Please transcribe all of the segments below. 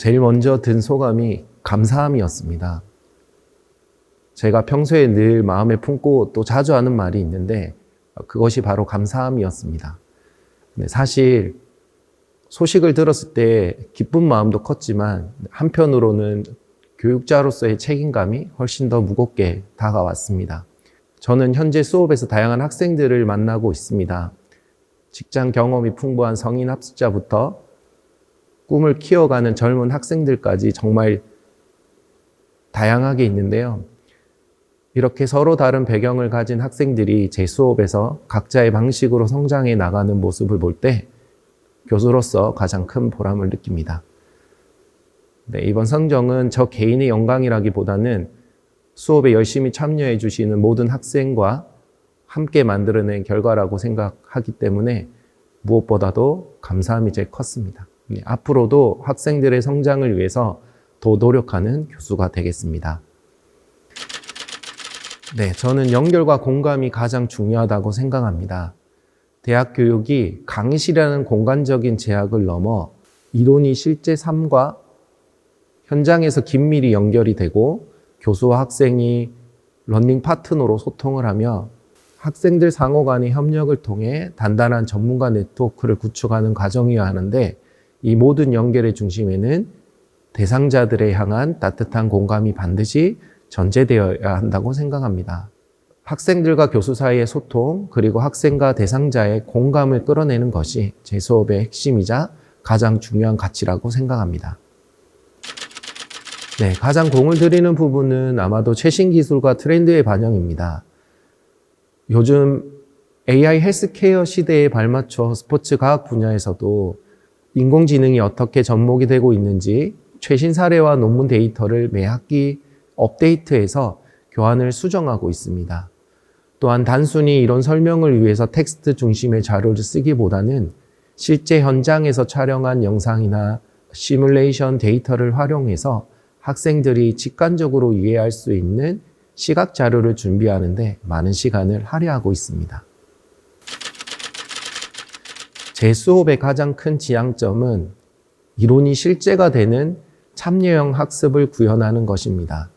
제일 먼저 든 소감이 감사함이었습니다. 제가 평소에 늘 마음에 품고 또 자주 하는 말이 있는데 그것이 바로 감사함이었습니다. 사실 소식을 들었을 때 기쁜 마음도 컸지만 한편으로는 교육자로서의 책임감이 훨씬 더 무겁게 다가왔습니다. 저는 현재 수업에서 다양한 학생들을 만나고 있습니다. 직장 경험이 풍부한 성인 학습자부터 꿈을 키워가는 젊은 학생들까지 정말 다양하게 있는데요. 이렇게 서로 다른 배경을 가진 학생들이 제 수업에서 각자의 방식으로 성장해 나가는 모습을 볼 때 교수로서 가장 큰 보람을 느낍니다. 이번 성적은 저 개인의 영광이라기보다는 수업에 열심히 참여해 주시는 모든 학생과 함께 만들어낸 결과라고 생각하기 때문에 무엇보다도 감사함이 제일 컸습니다. 앞으로도 학생들의 성장을 위해서 더 노력하는 교수가 되겠습니다. 저는 연결과 공감이 가장 중요하다고 생각합니다. 대학 교육이 강의실이라는 공간적인 제약을 넘어 이론이 실제 삶과 현장에서 긴밀히 연결이 되고 교수와 학생이 러닝 파트너로 소통을 하며 학생들 상호 간의 협력을 통해 단단한 전문가 네트워크를 구축하는 과정이어야 하는데 이 모든 연결의 중심에는 대상자들에 향한 따뜻한 공감이 반드시 전제되어야 한다고 생각합니다. 학생들과 교수 사이의 소통, 그리고 학생과 대상자의 공감을 끌어내는 것이 제 수업의 핵심이자 가장 중요한 가치라고 생각합니다. 가장 공을 들이는 부분은 아마도 최신 기술과 트렌드의 반영입니다. 요즘 AI 헬스케어 시대에 발맞춰 스포츠 과학 분야에서도 인공지능이 어떻게 접목이 되고 있는지 최신 사례와 논문 데이터를 매 학기 업데이트해서 교환을 수정하고 있습니다. 또한 단순히 이런 설명을 위해서 텍스트 중심의 자료를 쓰기보다는 실제 현장에서 촬영한 영상이나 시뮬레이션 데이터를 활용해서 학생들이 직관적으로 이해할 수 있는 시각 자료를 준비하는데 많은 시간을 할애하고 있습니다. 제 수업의 가장 큰 지향점은 이론이 실제가 되는 참여형 학습을 구현하는 것입니다.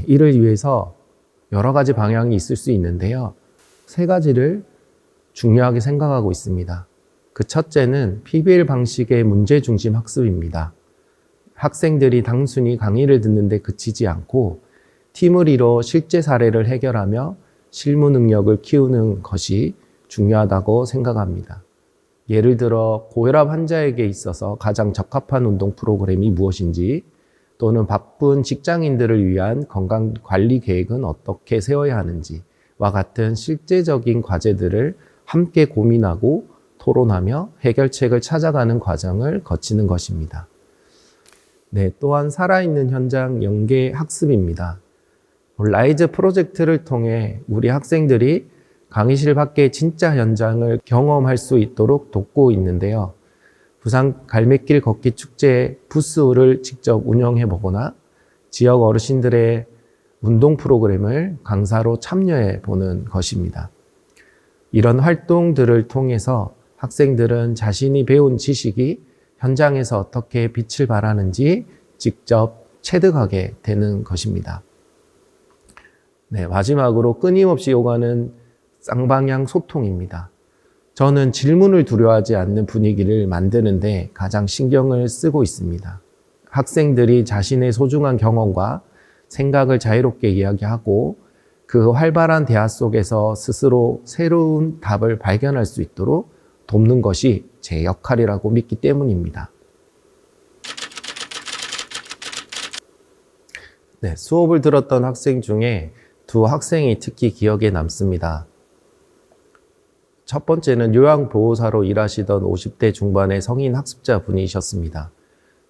이를 위해서 여러 가지 방향이 있을 수 있는데요. 세 가지를 중요하게 생각하고 있습니다. 그 첫째는 PBL 방식의 문제 중심 학습입니다. 학생들이 단순히 강의를 듣는데 그치지 않고 팀을 이뤄 실제 사례를 해결하며 실무 능력을 키우는 것이 중요하다고 생각합니다. 예를 들어 고혈압 환자에게 있어서 가장 적합한 운동 프로그램이 무엇인지, 또는 바쁜 직장인들을 위한 건강관리 계획은 어떻게 세워야 하는지와 같은 실제적인 과제들을 함께 고민하고 토론하며 해결책을 찾아가는 과정을 거치는 것입니다. 또한 살아있는 현장 연계 학습입니다. 라이즈 프로젝트를 통해 우리 학생들이 강의실 밖의 진짜 현장을 경험할 수 있도록 돕고 있는데요. 부산 갈매길 걷기 축제 부스를 직접 운영해 보거나 지역 어르신들의 운동 프로그램을 강사로 참여해 보는 것입니다. 이런 활동들을 통해서 학생들은 자신이 배운 지식이 현장에서 어떻게 빛을 발하는지 직접 체득하게 되는 것입니다. 마지막으로 끊임없이 오가는 쌍방향 소통입니다. 저는 질문을 두려워하지 않는 분위기를 만드는데 가장 신경을 쓰고 있습니다. 학생들이 자신의 소중한 경험과 생각을 자유롭게 이야기하고 그 활발한 대화 속에서 스스로 새로운 답을 발견할 수 있도록 돕는 것이 제 역할이라고 믿기 때문입니다. 수업을 들었던 학생 중에 두 학생이 특히 기억에 남습니다. 첫 번째는 요양보호사로 일하시던 50대 중반의 성인 학습자 분이셨습니다.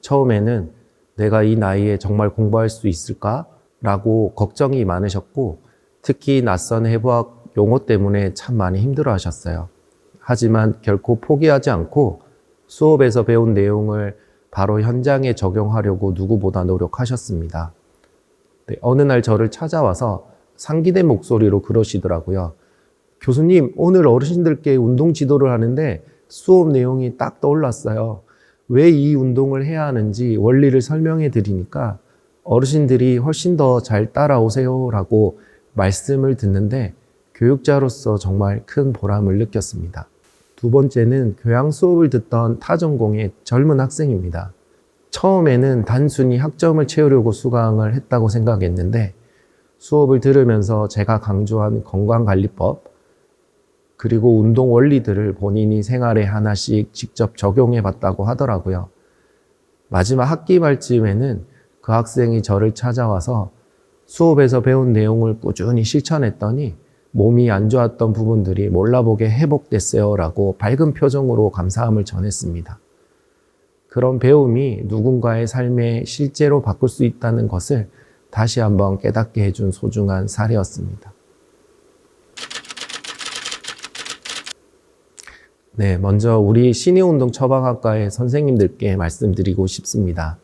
처음에는 내가 이 나이에 정말 공부할 수 있을까? 라고 걱정이 많으셨고, 특히 낯선 해부학 용어 때문에 참 많이 힘들어 하셨어요. 하지만 결코 포기하지 않고 수업에서 배운 내용을 바로 현장에 적용하려고 누구보다 노력하셨습니다. 어느 날 저를 찾아와서 상기된 목소리로 그러시더라고요. 교수님, 오늘 어르신들께 운동 지도를 하는데 수업 내용이 딱 떠올랐어요. 왜 이 운동을 해야 하는지 원리를 설명해 드리니까 어르신들이 훨씬 더 잘 따라오세요 라고 말씀을 듣는데 교육자로서 정말 큰 보람을 느꼈습니다. 두 번째는 교양 수업을 듣던 타전공의 젊은 학생입니다. 처음에는 단순히 학점을 채우려고 수강을 했다고 생각했는데 수업을 들으면서 제가 강조한 건강관리법 그리고 운동 원리들을 본인이 생활에 하나씩 직접 적용해 봤다고 하더라고요. 마지막 학기 말쯤에는 그 학생이 저를 찾아와서 수업에서 배운 내용을 꾸준히 실천했더니 몸이 안 좋았던 부분들이 몰라보게 회복됐어요 라고 밝은 표정으로 감사함을 전했습니다. 그런 배움이 누군가의 삶에 실제로 바꿀 수 있다는 것을 다시 한번 깨닫게 해준 소중한 사례였습니다. 네, 먼저 우리 신의운동 처방학과의 선생님들께 말씀드리고 싶습니다.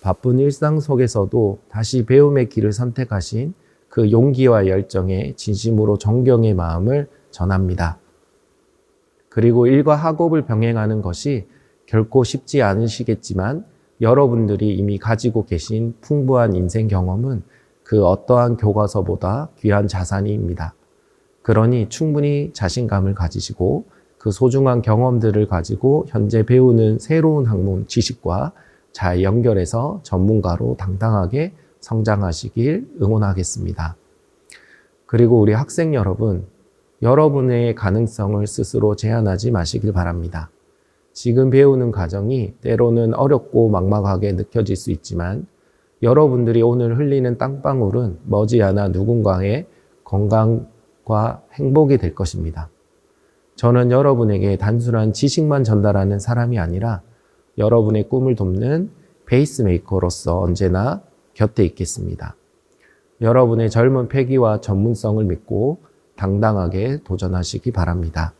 바쁜 일상 속에서도 다시 배움의 길을 선택하신 그 용기와 열정에 진심으로 존경의 마음을 전합니다. 그리고 일과 학업을 병행하는 것이 결코 쉽지 않으시겠지만 여러분들이 이미 가지고 계신 풍부한 인생 경험은 그 어떠한 교과서보다 귀한 자산입니다. 그러니 충분히 자신감을 가지시고 그 소중한 경험들을 가지고 현재 배우는 새로운 학문 지식과 잘 연결해서 전문가로 당당하게 성장하시길 응원하겠습니다. 그리고 우리 학생 여러분, 여러분의 가능성을 스스로 제한하지 마시길 바랍니다. 지금 배우는 과정이 때로는 어렵고 막막하게 느껴질 수 있지만 여러분들이 오늘 흘리는 땀방울은 머지않아 누군가의 건강과 행복이 될 것입니다. 저는 여러분에게 단순한 지식만 전달하는 사람이 아니라 여러분의 꿈을 돕는 페이스메이커로서 언제나 곁에 있겠습니다. 여러분의 젊은 패기와 전문성을 믿고 당당하게 도전하시기 바랍니다.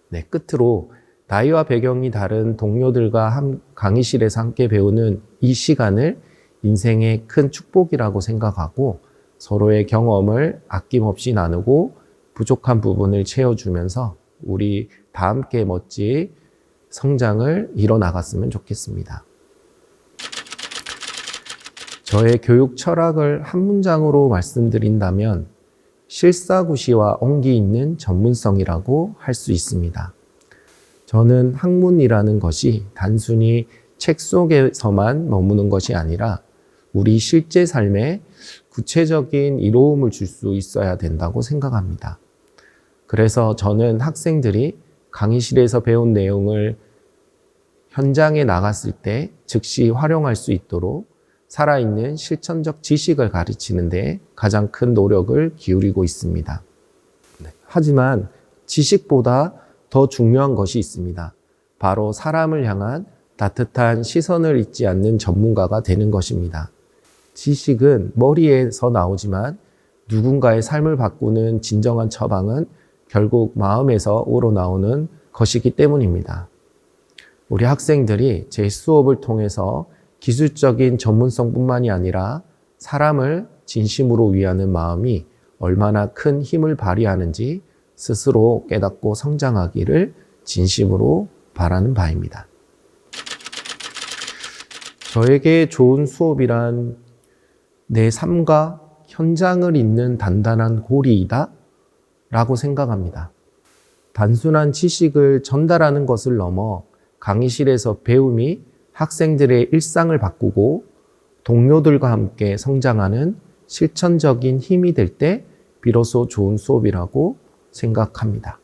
네, 끝으로 나이와 배경이 다른 동료들과 강의실에서 함께 배우는 이 시간을 인생의 큰 축복이라고 생각하고 서로의 경험을 아낌없이 나누고 부족한 부분을 채워주면서 우리 다 함께 멋진 성장을 이뤄나갔으면 좋겠습니다. 저의 교육 철학을 한 문장으로 말씀드린다면 실사구시와 온기 있는 전문성이라고 할 수 있습니다. 저는 학문이라는 것이 단순히 책 속에서만 머무는 것이 아니라 우리 실제 삶에 구체적인 이로움을 줄 수 있어야 된다고 생각합니다. 그래서 저는 학생들이 강의실에서 배운 내용을 현장에 나갔을 때 즉시 활용할 수 있도록 살아있는 실천적 지식을 가르치는 데 가장 큰 노력을 기울이고 있습니다. 하지만 지식보다 더 중요한 것이 있습니다. 바로 사람을 향한 따뜻한 시선을 잊지 않는 전문가가 되는 것입니다. 지식은 머리에서 나오지만 누군가의 삶을 바꾸는 진정한 처방은 결국 마음에서 우러나오는 것이기 때문입니다. 우리 학생들이 제 수업을 통해서 기술적인 전문성뿐만이 아니라 사람을 진심으로 위하는 마음이 얼마나 큰 힘을 발휘하는지 스스로 깨닫고 성장하기를 진심으로 바라는 바입니다. 저에게 좋은 수업이란 내 삶과 현장을 잇는 단단한 고리이다 라고 생각합니다. 단순한 지식을 전달하는 것을 넘어 강의실에서 배움이 학생들의 일상을 바꾸고 동료들과 함께 성장하는 실천적인 힘이 될 때 비로소 좋은 수업이라고 생각합니다.